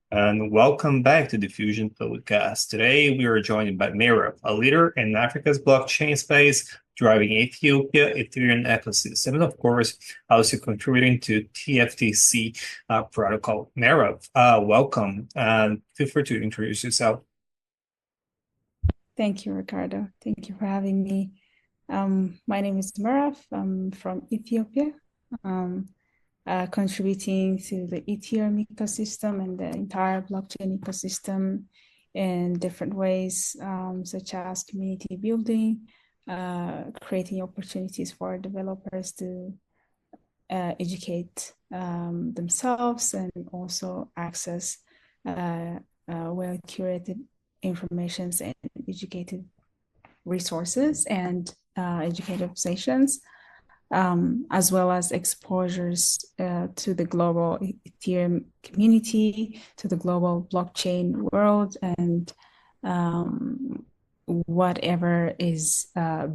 And welcome back to Diffusion podcast. Today we are joined by Mearaf, a leader in Africa's blockchain space, driving Ethiopia Ethereum ecosystem, and of course, also contributing to TFTC protocol. Mearaf, welcome, and feel free to introduce yourself. Thank you, Ricardo. Thank you for having me. My name is Mearaf. I'm from Ethiopia, um, contributing to the Ethereum ecosystem and the entire blockchain ecosystem in different ways, such as community building, creating opportunities for developers to educate themselves and also access well-curated informations and educated resources and educative sessions, as well as exposures to the global Ethereum community, to the global blockchain world, and whatever is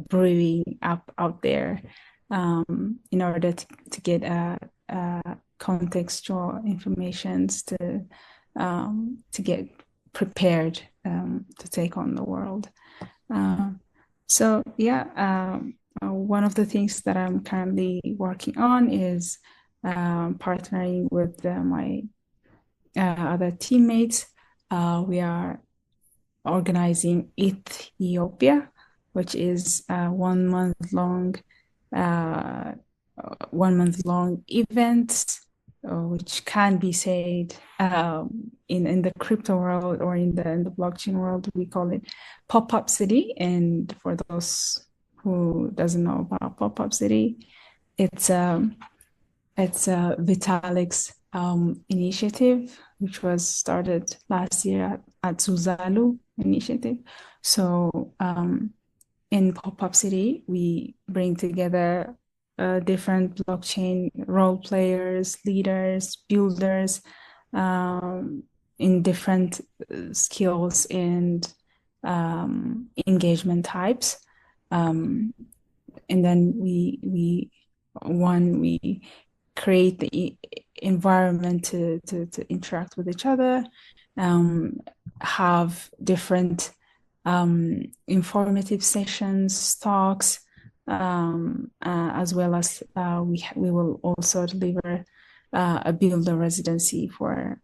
brewing up out there, in order to get contextual informations to get prepared to take on the world. One of the things that I'm currently working on is partnering with my other teammates. We are organizing ETHiopia, which is a 1 month long event, which can be said in the crypto world or in the blockchain world, we call it Pop-Up City. And for those who doesn't know about Pop-Up City, it's Vitalik's initiative, which was started last year at Zuzalu initiative. So in Pop-Up City, we bring together different blockchain role players, leaders, builders, in different skills and engagement types. And then we create the environment to interact with each other, have different informative sessions, talks, as well as we will also deliver a builder residency for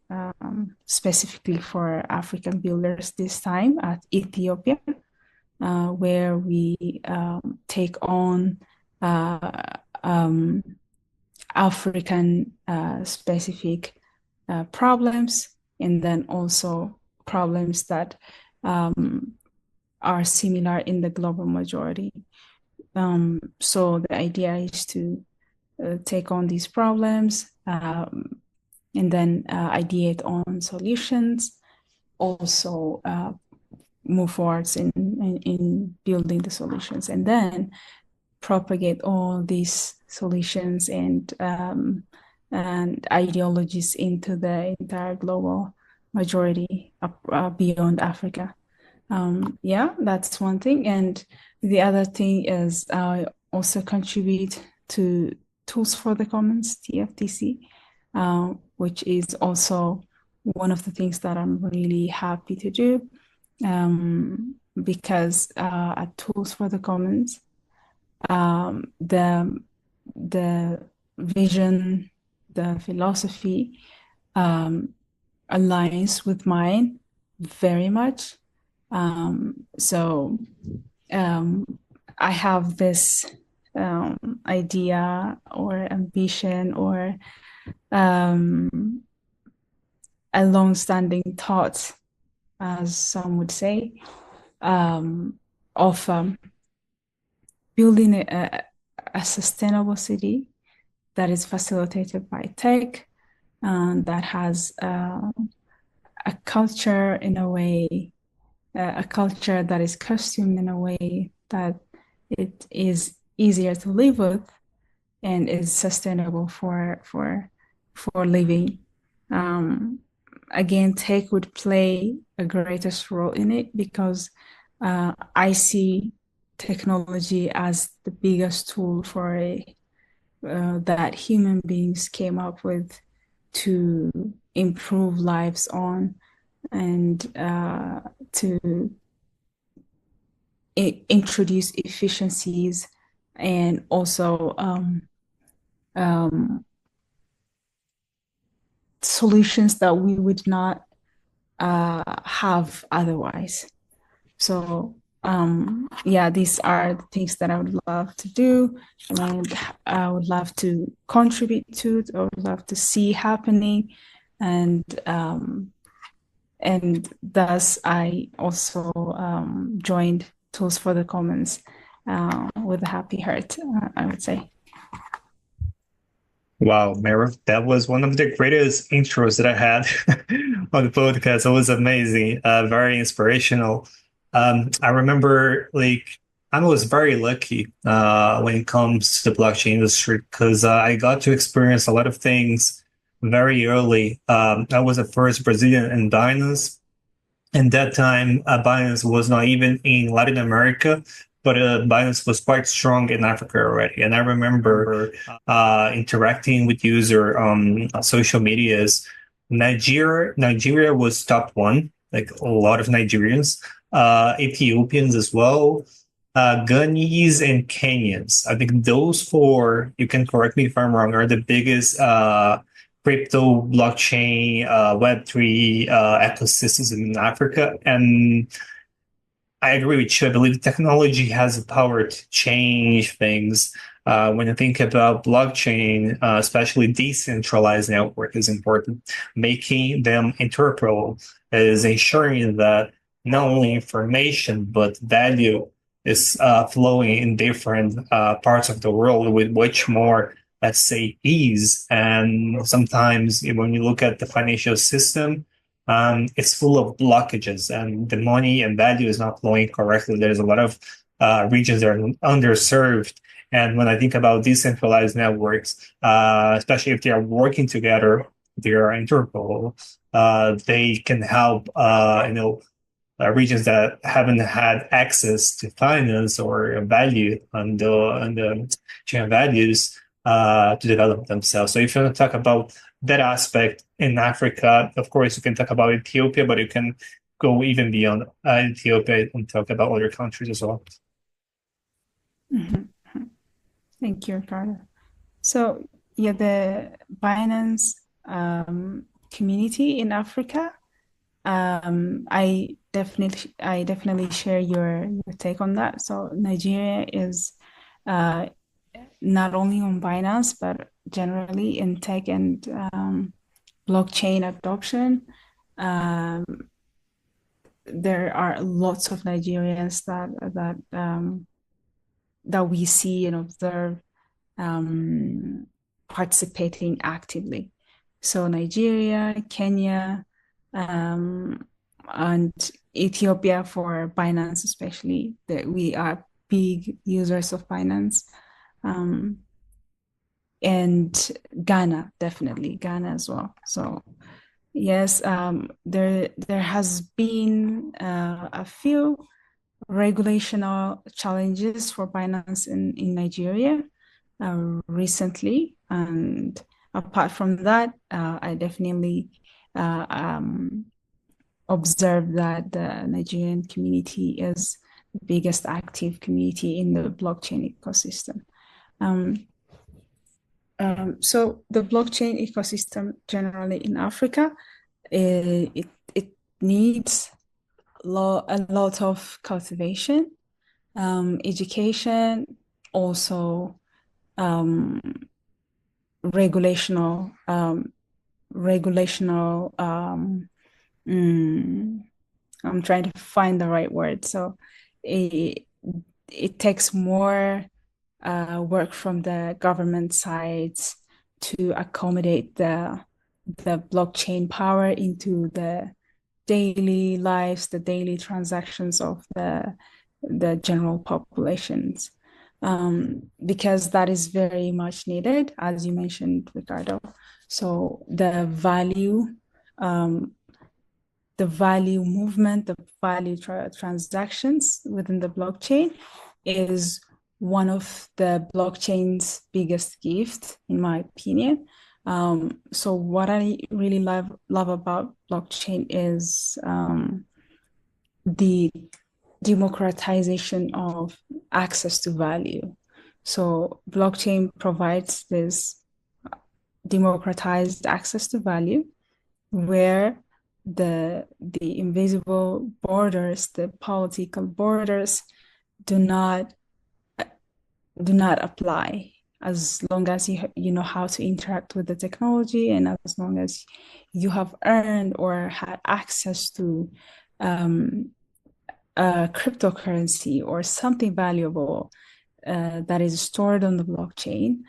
specifically for African builders this time at Ethiopia, where we take on African specific problems, and then also problems that are similar in the global majority. So the idea is to take on these problems, and then ideate on solutions, also move forwards in building the solutions, and then propagate all these solutions and ideologies into the entire global majority beyond Africa. That's one thing. And the other thing is I also contribute to Tools for the Commons, TFTC, which is also one of the things that I'm really happy to do, because at Tools for the Commons, the vision, the philosophy aligns with mine very much. I have this idea or ambition or a long-standing thought, as some would say, of building a sustainable city that is facilitated by tech, that has a culture in a way, a culture that is costumed in a way that it is easier to live with and is sustainable for living. Again, tech would play a greatest role in it because I see technology as the biggest tool for that human beings came up with to improve lives on, and to introduce efficiencies and also solutions that we would not have otherwise. So yeah, these are the things that I would love to do, and I would love to contribute to, I would love to see happening, and thus I also joined Tools for the Commons with a happy heart, I would say. Wow, Mearaf, that was one of the greatest intros that I had on the podcast. It was amazing, very inspirational. I remember, like, I was very lucky when it comes to the blockchain industry because I got to experience a lot of things very early. I was the first Brazilian in Binance. And that time, Binance was not even in Latin America, but Binance was quite strong in Africa already. And I remember interacting with user on social medias. Nigeria was top one, like a lot of Nigerians, Ethiopians as well, Ghanese and Kenyans. I think those four, you can correct me if I'm wrong, are the biggest crypto, blockchain, Web3 ecosystems in Africa. And I agree with you. I believe technology has the power to change things. When you think about blockchain, especially decentralized network is important. Making them interoperable is ensuring that not only information, but value is flowing in different parts of the world with much more, let's say, ease. And sometimes when you look at the financial system, it's full of blockages and the money and value is not flowing correctly. There's a lot of regions that are underserved. And when I think about decentralized networks, especially if they are working together, they are interoperable. They can help, regions that haven't had access to finance or value on the chain of values to develop themselves. So if you want to talk about that aspect in Africa, of course, you can talk about Ethiopia, but you can go even beyond Ethiopia and talk about other countries as well. Mm-hmm. Thank you, Ricardo. So yeah, the Binance community in Africa, I definitely share your take on that. So Nigeria is not only on Binance, but generally in tech and blockchain adoption. There are lots of Nigerians that we see and observe participating actively. So Nigeria, Kenya, and Ethiopia for Binance, especially, that we are big users of Binance. And Ghana, definitely Ghana as well. So yes, there has been a few regulational challenges for Binance in Nigeria recently, and apart from that, I definitely observed that the Nigerian community is the biggest active community in the blockchain ecosystem. So the blockchain ecosystem generally in Africa, it needs a lot of cultivation, education, also regulational I'm trying to find the right word. So it takes more work from the government sides to accommodate the blockchain power into the daily lives, the daily transactions of the general populations, because that is very much needed, as you mentioned, Ricardo. So the value movement, the value transactions within the blockchain is one of the blockchain's biggest gifts, in my opinion, So what I really love about blockchain is the democratization of access to value. So blockchain provides this democratized access to value where the invisible borders, the political borders do not apply as long as you know how to interact with the technology, and as long as you have earned or had access to a cryptocurrency or something valuable that is stored on the blockchain,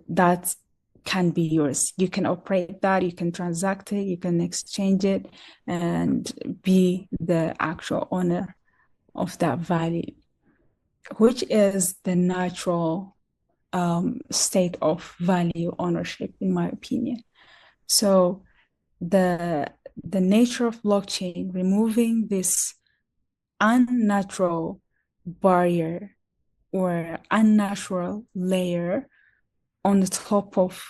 that can be yours. You can operate that, you can transact it, you can exchange it, and be the actual owner of that value, which is the natural state of value ownership, in my opinion. So the nature of blockchain, removing this unnatural barrier or unnatural layer on the top of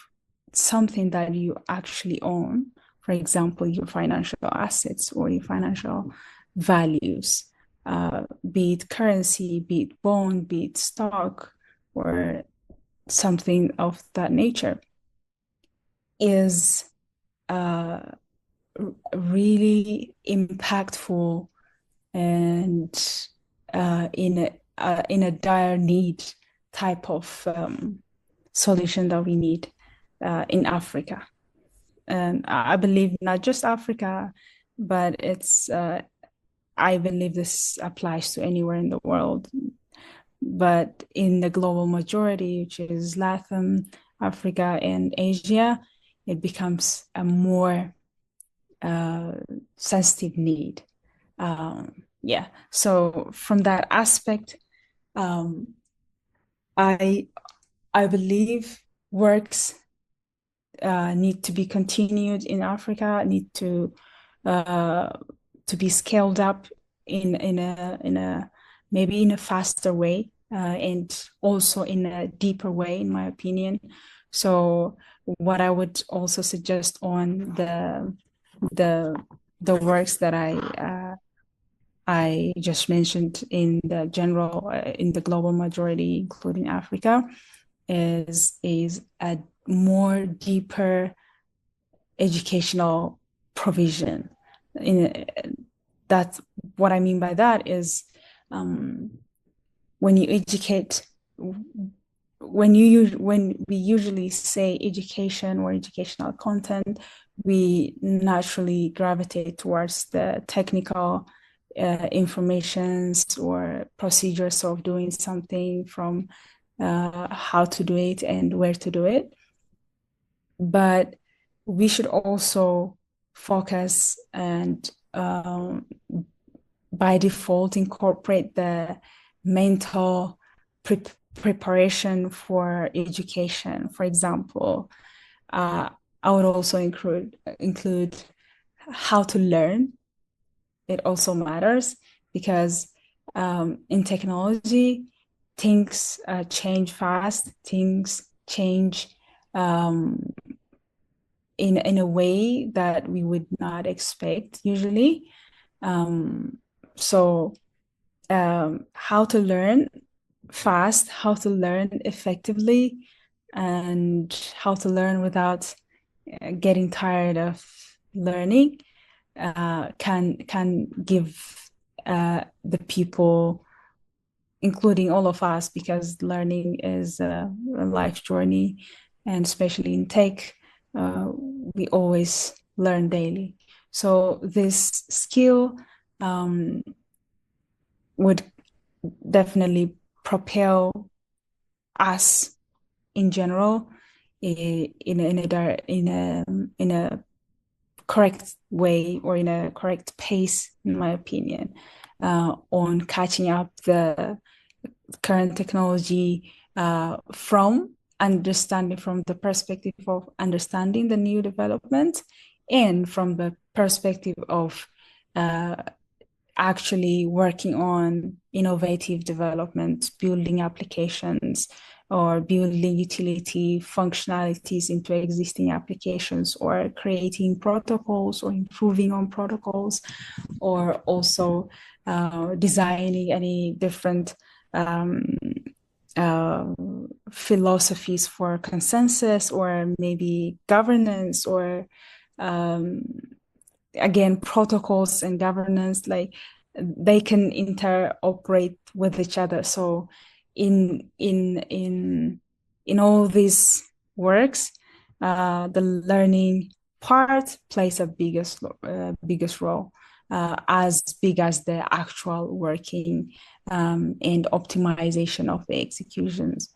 something that you actually own, for example, your financial assets or your financial values, be it currency, be it bond, be it stock, or something of that nature, is really impactful and in a dire need type of solution that we need in Africa. And I believe not just Africa, but I believe this applies to anywhere in the world. But in the global majority, which is Latin, Africa, and Asia, it becomes a more sensitive need. Yeah. So from that aspect, I believe works need to be continued in Africa, need to be scaled up in a maybe in a faster way, and also in a deeper way, in my opinion. So what I would also suggest on the works that I just mentioned in the general in the global majority, including Africa, is a more deeper educational provision. That's what I mean by that is when you educate, when we usually say education or educational content, we naturally gravitate towards the technical informations or procedures of doing something, from how to do it and where to do it. But we should also focus and by default incorporate the mental preparation for education. For example, I would also include how to learn. It also matters because in technology, things change fast, things change in a way that we would not expect usually. So how to learn fast, how to learn effectively, and how to learn without getting tired of learning can give the people, including all of us, because learning is a life journey, and especially in tech, we always learn daily. So this skill would definitely propel us in general in a correct way, or in a correct pace, in my opinion, on catching up the current technology from the perspective of understanding the new development, and from the perspective of actually working on innovative development, building applications, or building utility functionalities into existing applications, or creating protocols or improving on protocols, or also designing any different philosophies for consensus, or maybe governance, or again, protocols and governance, like they can interoperate with each other. So in all these works, the learning part plays a biggest role, as big as the actual working and optimization of the executions.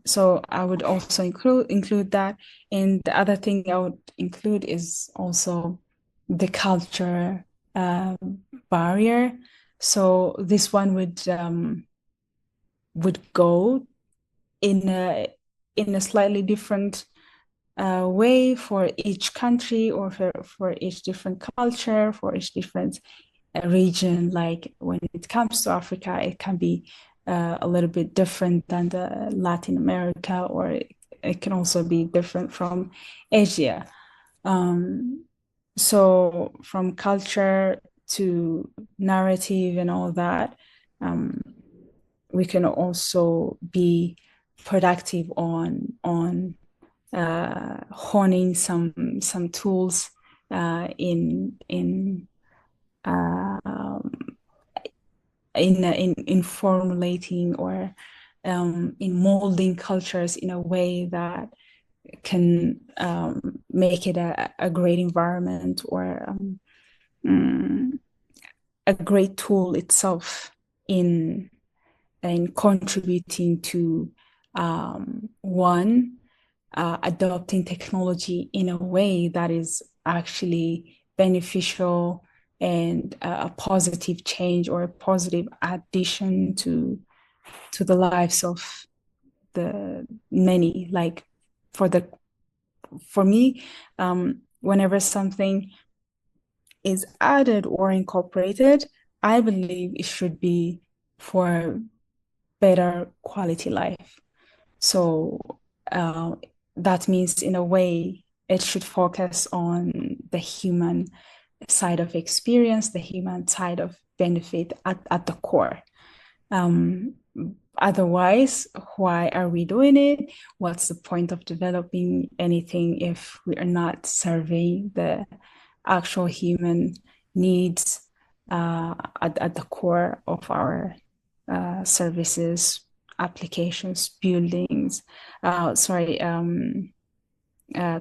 So I would also include that. And the other thing I would include is also the culture barrier. So this one would go in a slightly different way for each country, or for each different culture, for each different region. Like when it comes to Africa, it can be a little bit different than the Latin America, or it can also be different from Asia. So from culture to narrative and all that, we can also be productive on honing some tools in formulating, or in molding cultures in a way that can make it a great environment, or a great tool itself in contributing to adopting technology in a way that is actually beneficial and a positive change, or a positive addition to the lives of the many. Like for me, whenever something is added or incorporated, I believe it should be for better quality life. So that means, in a way, it should focus on the human side of experience, the human side of benefit at the core. Otherwise, why are we doing it? What's the point of developing anything if we are not serving the actual human needs at the core of our services, applications, buildings,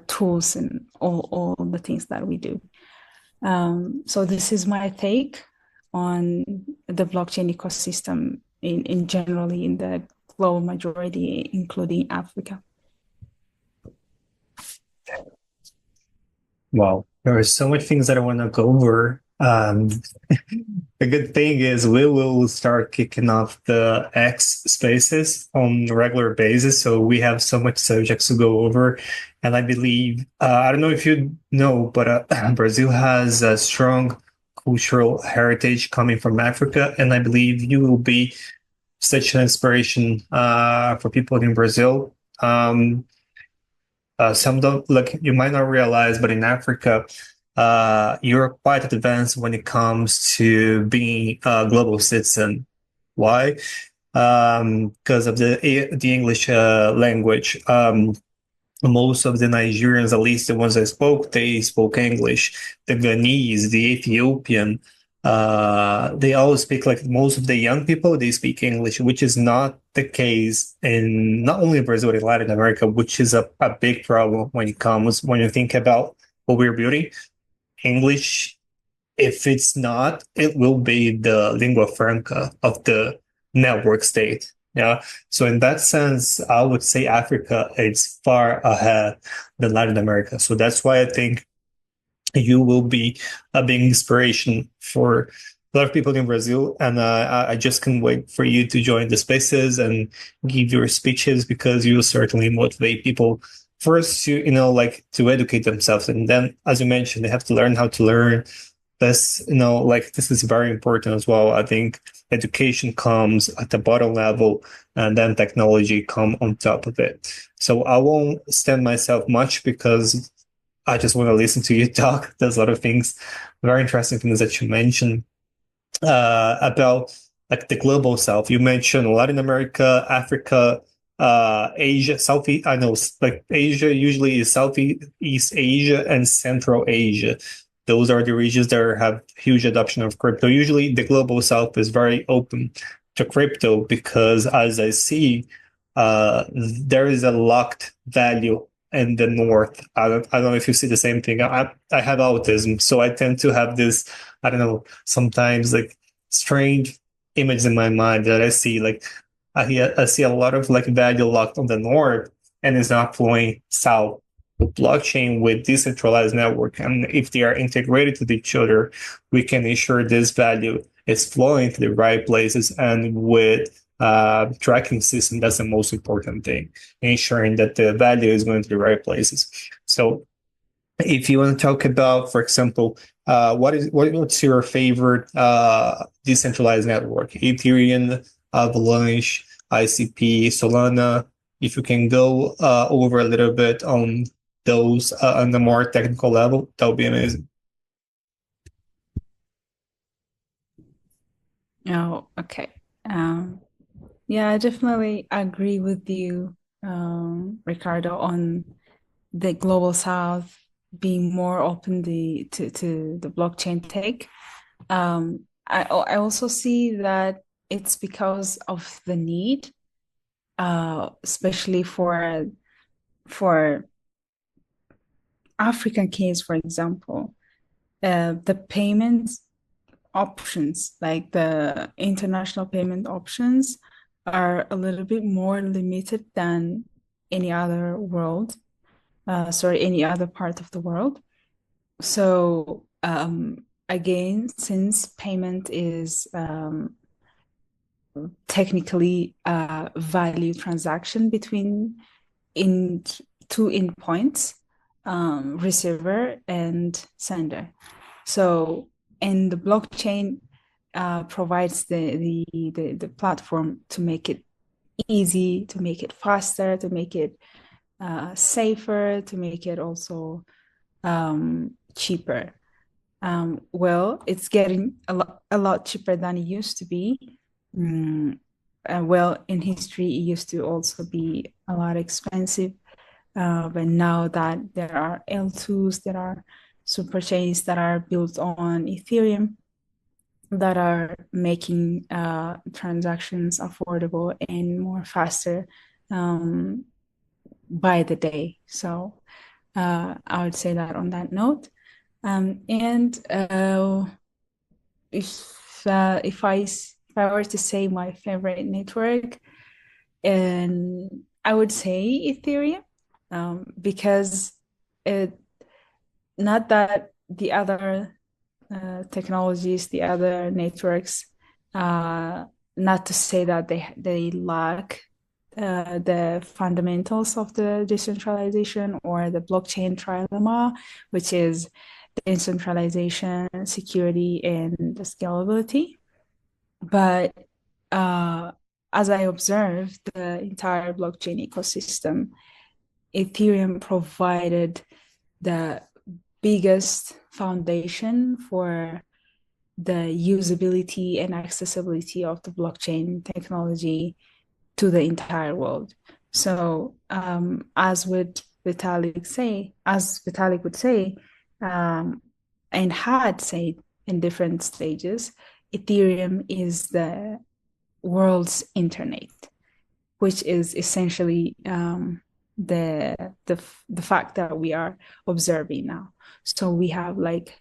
tools, and all the things that we do. So this is my take on the blockchain ecosystem in generally in the global majority, including Africa. Wow, there are so much things that I want to go over. The good thing is we will start kicking off the X spaces on a regular basis, so we have so much subjects to go over. And I believe, I don't know if you know, but Brazil has a strong cultural heritage coming from Africa, and I believe you will be such an inspiration for people in Brazil. Some don't look, you might not realize, but in Africa, you're quite advanced when it comes to being a global citizen. Why? Because of the English language. Most of the Nigerians, at least the ones I spoke, they spoke English. The Ghanese, the Ethiopian, they all speak, like most of the young people, they speak English, which is not the case in not only Brazil, but in Latin America, which is a big problem when you think about what we're building. English, if it's not, it will be the lingua franca of the network state. Yeah. So in that sense, I would say Africa is far ahead than Latin America. So that's why I think you will be a big inspiration for a lot of people in Brazil. And I just can't wait for you to join the spaces and give your speeches, because you will certainly motivate people first to, to educate themselves. And then, as you mentioned, they have to learn how to learn. this, like this is very important as well. I think education comes at the bottom level and then technology come on top of it. So I won't stand myself much because I just want to listen to you talk. There's a lot of things, very interesting things that you mentioned about like the global south. You mentioned Latin America, Africa, Asia, Southeast. I know like Asia usually is Southeast Asia and Central Asia. Those are the regions that have huge adoption of crypto. Usually the global south is very open to crypto because as I see, there is a locked value in the north. I don't know if you see the same thing. I have autism, so I tend to have this, I don't know, sometimes like strange images in my mind that I see. Like I see a lot of like value locked on the north and is not flowing south. Blockchain with decentralized network, and if they are integrated to each other, we can ensure this value is flowing to the right places. And with tracking system, that's the most important thing, ensuring that the value is going to the right places. So if you want to talk about, for example, what's your favorite decentralized network? Ethereum, Avalanche, ICP, Solana. If you can go over a little bit on those on the more technical level, that would be amazing. Oh, okay. Yeah, I definitely agree with you, Ricardo, on the global south being more open to the blockchain tech. I also see that it's because of the need, especially for African case, for example, the payment options, like the international payment options, are a little bit more limited than any other world. Any other part of the world. So again, since payment is technically a value transaction between in two endpoints, receiver and sender. So, and the blockchain provides the platform to make it easy, to make it faster, to make it safer, to make it also cheaper. Well, it's getting a lot cheaper than it used to be. Well, in history, it used to also be a lot expensive. But now that there are L2s, that are super chains that are built on Ethereum, that are making transactions affordable and more faster by the day. So I would say that on that note. And if I were to say my favorite network, and I would say Ethereum, because it, not that the other technologies, the other networks, not to say that they lack the fundamentals of the decentralization or the blockchain trilemma, which is decentralization, security, and the scalability. But as I observed the entire blockchain ecosystem, Ethereum provided the biggest foundation for the usability and accessibility of the blockchain technology to the entire world. So, as Vitalik would say, and had said in different stages, Ethereum is the world's internet, which is essentially the fact that we are observing now. So we have like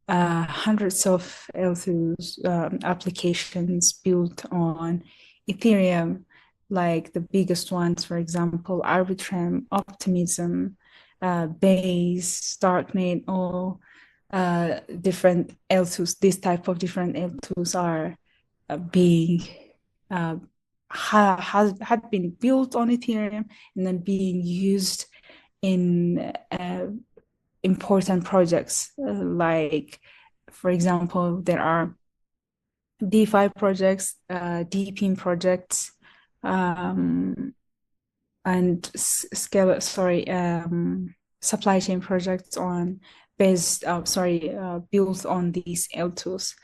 hundreds of L2s applications built on Ethereum, like the biggest ones, for example, Arbitrum, Optimism, Base, Darknet, all different L2s. This type of different L2s are being had been built on Ethereum and then being used in important projects like for example, there are DeFi projects, DePIN projects, and supply chain projects built on these L2s,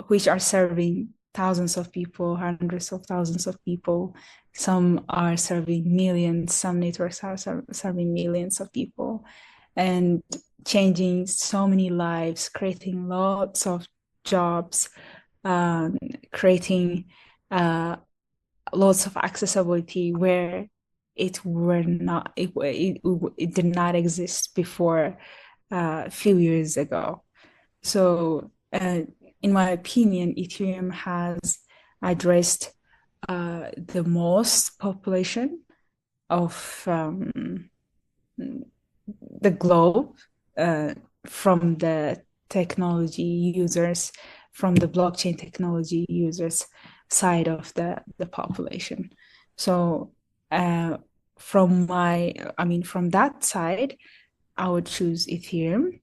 which are serving thousands of people, hundreds of thousands of people. Some are serving millions, some networks are serving millions of people, and changing so many lives, creating lots of jobs, creating lots of accessibility where it did not exist before a few years ago. So in my opinion, Ethereum has addressed the most population of the globe, from the technology users, from the blockchain technology users side of the population. So from that side, I would choose Ethereum.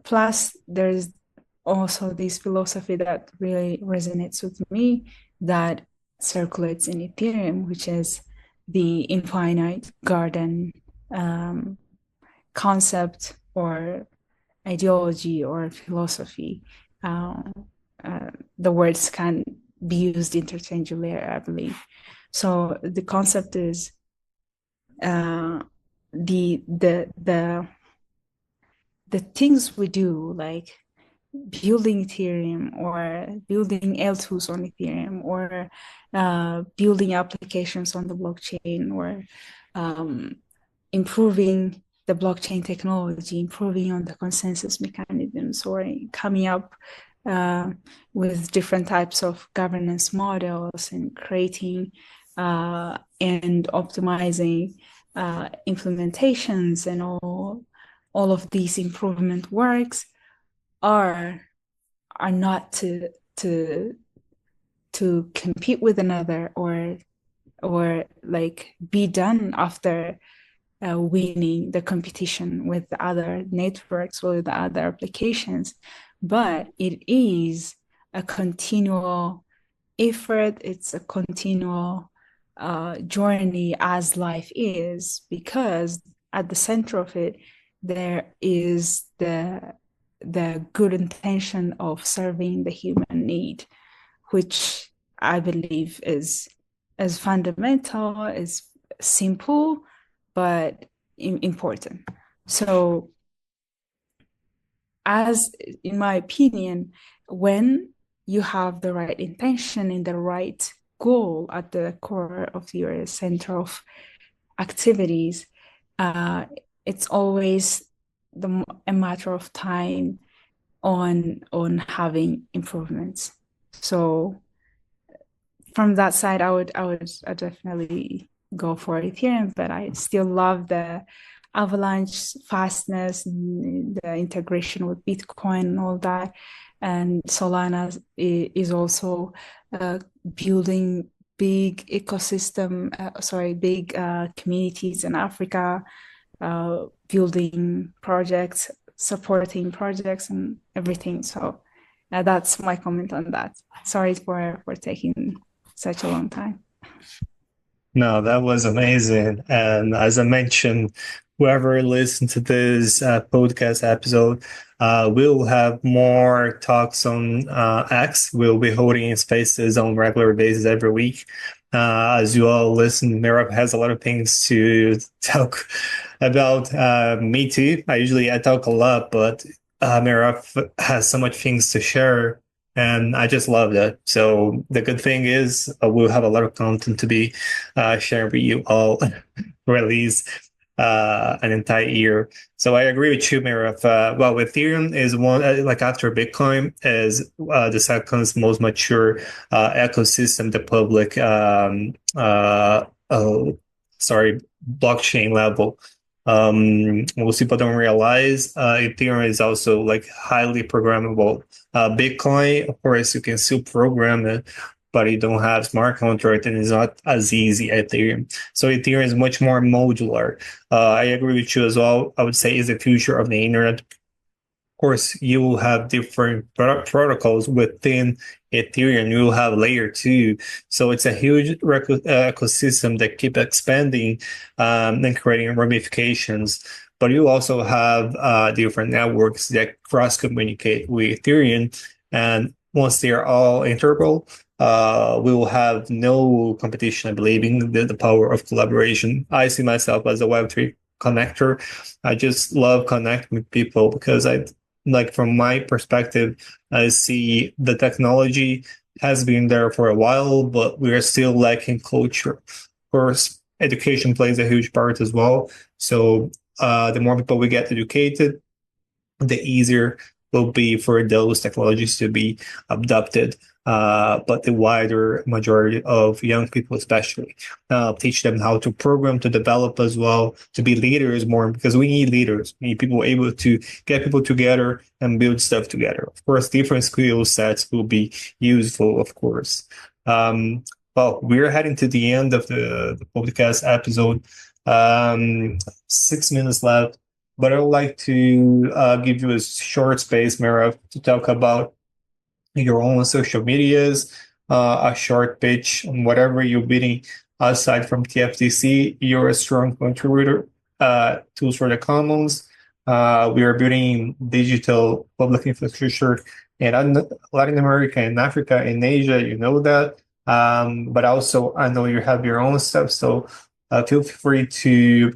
Plus, there's also this philosophy that really resonates with me that circulates in Ethereum, which is the infinite garden concept or ideology or philosophy. The words can be used interchangeably, I believe. So the concept is the things we do, like building Ethereum or building L2s on Ethereum or building applications on the blockchain or improving the blockchain technology, improving on the consensus mechanisms, or coming up with different types of governance models and creating and optimizing implementations and all of these improvement works are not to compete with another or like be done after winning the competition with the other networks or the other applications, but it is a continual effort. It's a continual journey, as life is, because at the center of it there is the good intention of serving the human need, which I believe is fundamental, is simple, but important. So, as in my opinion, when you have the right intention and the right goal at the core of your center of activities, it's always a matter of time on having improvements. So from that side, I definitely go for Ethereum, but I still love the avalanche fastness, the integration with Bitcoin and all that. And Solana is also building big ecosystem, big communities in Africa, building projects, supporting projects and everything. So that's my comment on that. Sorry for taking such a long time. No, that was amazing. And as I mentioned, whoever listened to this podcast episode, we'll have more talks on X. We'll be holding spaces on regular basis every week. As you all listen, Mearaf has a lot of things to talk about. Me too. I talk a lot, but Mearaf has so much things to share. And I just love that. So the good thing is we'll have a lot of content to be sharing with you all for at least an entire year. So I agree with you, Mearaf. Well, Ethereum is one, like after Bitcoin, is the second most mature ecosystem, the public, blockchain level. Most people don't realize Ethereum is also like highly programmable. Bitcoin, of course, you can still program it, but you don't have smart contract and it's not as easy as Ethereum. So Ethereum is much more modular. I agree with you as well. I would say is the future of the internet. course, you will have different protocols within Ethereum. You will have layer 2. So it's a huge ecosystem that keep expanding and creating ramifications. But you also have different networks that cross-communicate with Ethereum. And once they are all interoperable, we will have no competition, I believe, in the power of collaboration. I see myself as a Web3 connector. I just love connecting with people because from my perspective, I see the technology has been there for a while, but we are still lacking culture. Of course, education plays a huge part as well. So the more people we get educated, the easier will be for those technologies to be adopted. But the wider majority of young people, especially, teach them how to program, to develop as well, to be leaders more, because we need leaders. We need people able to get people together and build stuff together. Of course, different skill sets will be useful, of course. Well, we're heading to the end of the podcast episode. 6 minutes left. But I would like to give you a short space, Mearaf, to talk about your own social medias, a short pitch on whatever you're building aside from TFTC. You're a strong contributor, tools for the commons. We are building digital public infrastructure in Latin America and Africa and Asia, you know that. But also, I know you have your own stuff, so feel free to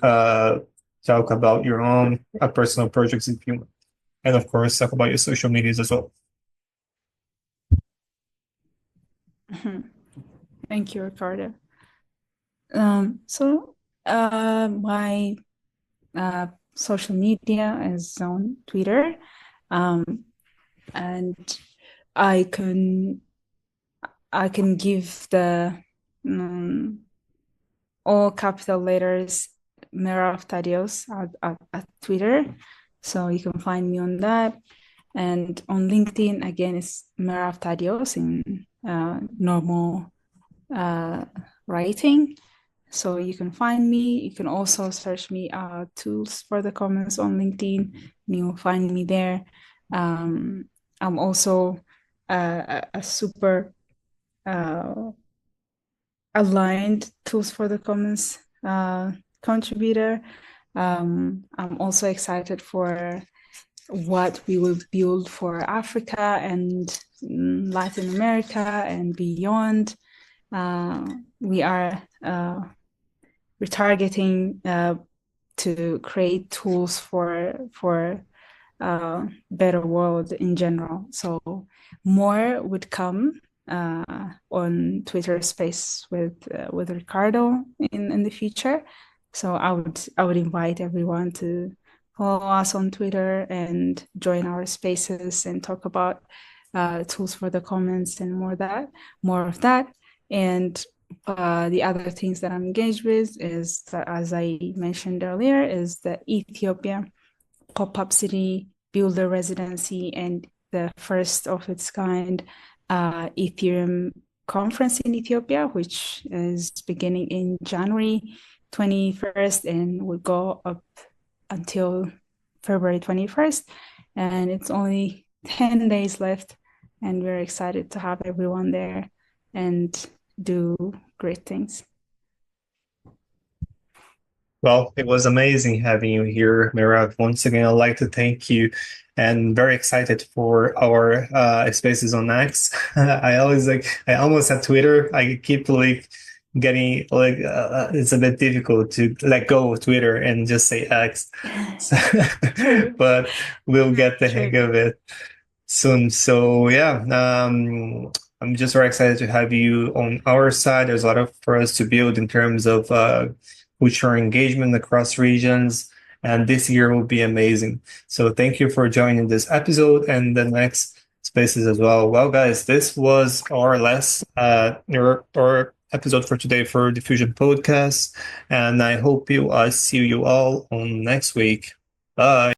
talk about your own personal projects if you want. And of course, talk about your social medias as well. Thank you, Ricardo. My social media is on Twitter, and I can give the all capital letters Mearaf Tadewos at Twitter, so you can find me on that. And on LinkedIn, again, it's Mearaf Tadewos in normal writing. So you can find me. You can also search me tools for the commons on LinkedIn, and you'll find me there. I'm also a super aligned tools for the commons contributor. I'm also excited for what we will build for Africa and Latin America and beyond. We are retargeting to create tools for better world in general. So more would come on Twitter Space with Ricardo in the future. So I would invite everyone to follow us on Twitter and join our spaces and talk about tools for the commons and more of that. And the other things that I'm engaged with is that, as I mentioned earlier, is the ETHiopia Popup City Builder Residency and the first of its kind Ethereum conference in Ethiopia, which is beginning in January 21st and will go up until February 21st. And it's only 10 days left, and we're excited to have everyone there and do great things. Well, it was amazing having you here, Mearaf. Once again, I'd like to thank you, and very excited for our spaces on X. I almost had Twitter. I keep getting it's a bit difficult to let go of Twitter and just say X. So, but we'll get the hang of it soon. So yeah, I'm just very excited to have you on our side. There's a lot for us to build in terms of cultural engagement across regions, and this year will be amazing. So thank you for joining this episode and the next spaces as well. Well, guys, this was our last our episode for today for Diffusion Podcast, and I hope I see you all on next week. Bye.